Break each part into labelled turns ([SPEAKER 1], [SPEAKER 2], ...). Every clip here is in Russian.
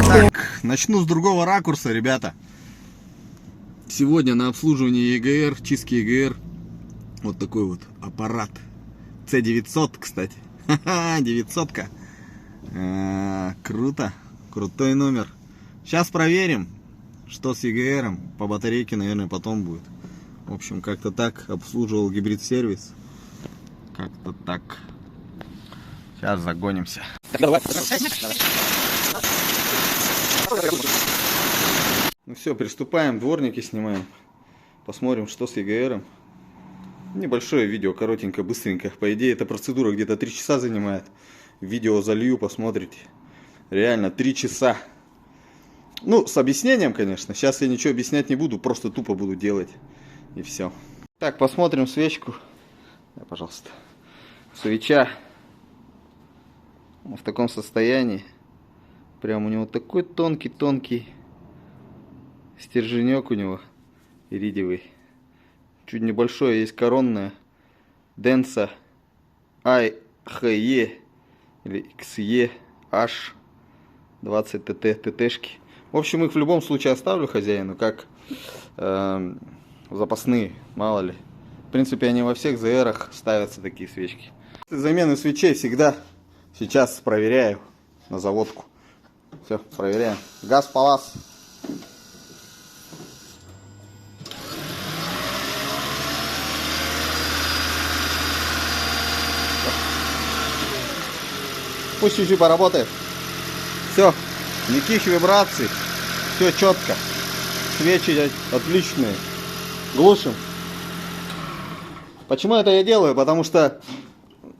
[SPEAKER 1] Так, начну с другого ракурса, ребята. Сегодня на обслуживании ЕГР, чистки ЕГР, вот такой вот аппарат. C900, кстати. Ха-ха, 900-ка. Круто, крутой номер. Сейчас проверим, что с ЕГРом. По батарейке, наверное, потом будет. В общем, как-то так. Обслуживал гибрид-сервис. Как-то так. Сейчас загонимся. Ну все, приступаем. Дворники снимаем. Посмотрим, что с ЕГРом. Небольшое видео, коротенько, быстренько. По идее, эта процедура где-то 3 часа занимает. Видео залью, посмотрите. Реально, 3 часа. Ну, с объяснением, конечно. Сейчас я ничего объяснять не буду. Просто тупо буду делать. И все. Так, посмотрим свечку. Да, пожалуйста. Свеча. В таком состоянии. Прям у него такой тонкий стерженек у него. Иридиевый. Чуть небольшое есть коронное. Densa IHE или XE H20 TT ТТшки. В общем, их в любом случае оставлю хозяину, как запасные, мало ли. В принципе, они во всех ЗРах ставятся, такие свечки. Замены свечей всегда сейчас проверяю на заводку. Все, проверяем. Газ Палас. Пусть чуть-чуть поработает. Все, никаких вибраций. Все четко. Свечи отличные. Глушим. Почему это я делаю? Потому что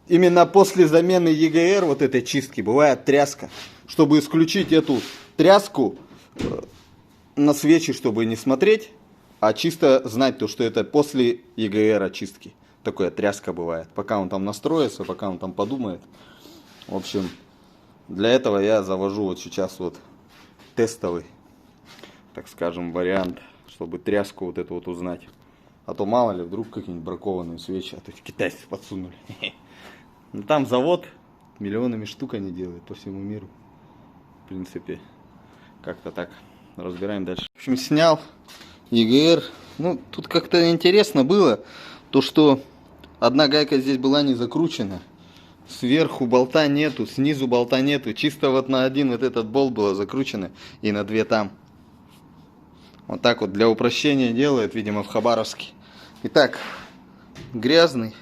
[SPEAKER 1] именно после замены ЕГР, вот этой чистки, бывает тряска. Чтобы исключить эту тряску на свечи, чтобы не смотреть, а чисто знать то, что это после ЕГР очистки. Такая тряска бывает. Пока он там настроится, пока он там подумает. В общем, для этого я завожу вот сейчас вот тестовый, так скажем, вариант, чтобы тряску вот эту вот узнать. А то мало ли, вдруг какие-нибудь бракованные свечи, а то китайцы подсунули. Но там завод миллионами штук они делают по всему миру. В принципе, как-то так. Разбираем дальше. В общем, снял ЕГР. Ну, тут как-то интересно было, то что одна гайка здесь была не закручена. Сверху болта нету, снизу болта нету. Чисто вот на один вот этот болт было закручено и на 2 там. Вот так вот для упрощения делают, видимо, в Хабаровске. Итак, грязный.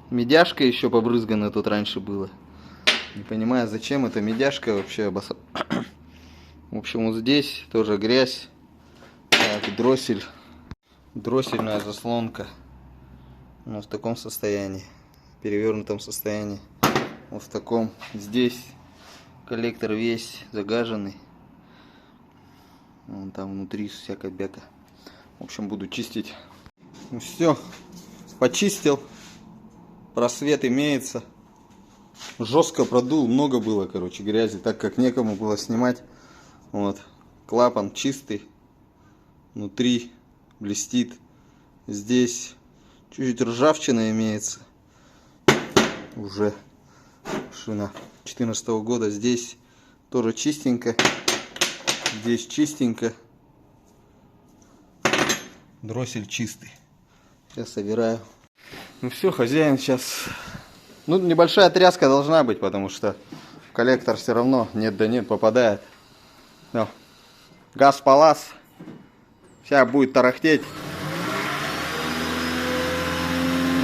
[SPEAKER 1] Медяшка еще побрызгана тут раньше было. Не понимаю, зачем эта медяшка вообще обосрала. В общем, вот здесь тоже грязь. Так, дроссель. Дроссельная заслонка. Ну, в таком состоянии. Перевернутом состоянии. Вот в таком. Здесь коллектор весь загаженный. Вон там внутри всякая бяка. В общем, буду чистить. Ну все, почистил. Просвет имеется. Жестко продул, много было, короче, грязи, так как некому было снимать. Вот, клапан чистый. Внутри блестит. Здесь чуть-чуть ржавчина имеется. Уже шина 2014 года. Здесь тоже чистенько. Здесь чистенько. Дроссель чистый. Сейчас собираю. Ну все, хозяин сейчас. Ну, небольшая тряска должна быть, потому что коллектор все равно нет да нет попадает. Но. Газ Палас. Сейчас будет тарахтеть.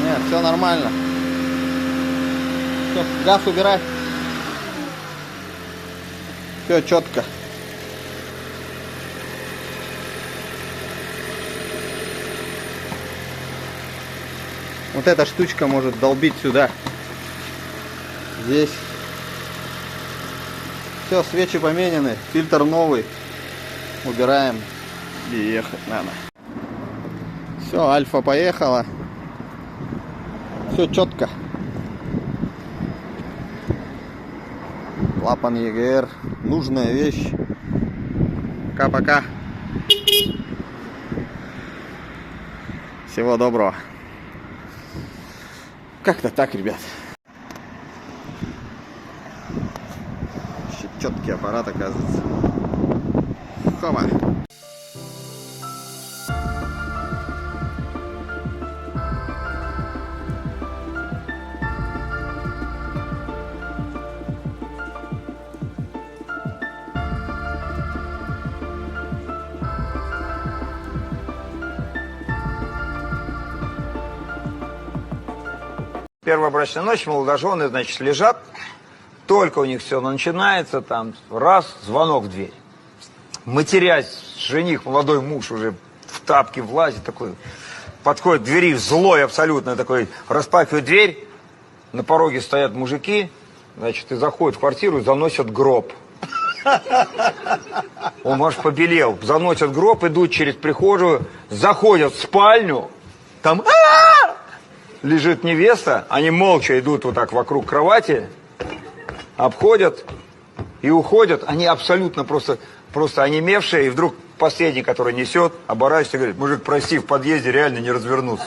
[SPEAKER 1] Нет, все нормально. Все, газ убирай. Все четко. Вот эта штучка может долбить сюда. Здесь. Все, свечи поменены. Фильтр новый. Убираем. И ехать надо. Все, Альфа поехала. Все четко. Клапан ЕГР. Нужная вещь. Пока-пока. Всего доброго. Как-то так, ребят. четкий аппарат, оказывается. Хома.
[SPEAKER 2] Первая брачная ночь, молодожены, значит, лежат, только у них все начинается, там, раз, звонок в дверь. Матерясь, жених, молодой муж уже в тапке влазит, такой, подходит к двери, злой абсолютно, такой, распахивает дверь, на пороге стоят мужики, значит, и заходят в квартиру и заносят гроб. Он аж побелел, заносят гроб, идут через прихожую, заходят в спальню, там... Лежит невеста, они молча идут вот так вокруг кровати, обходят и уходят. Они абсолютно просто онемевшие. И вдруг последний, который несет, оборачивается и говорит: мужик, прости, в подъезде реально не развернуться.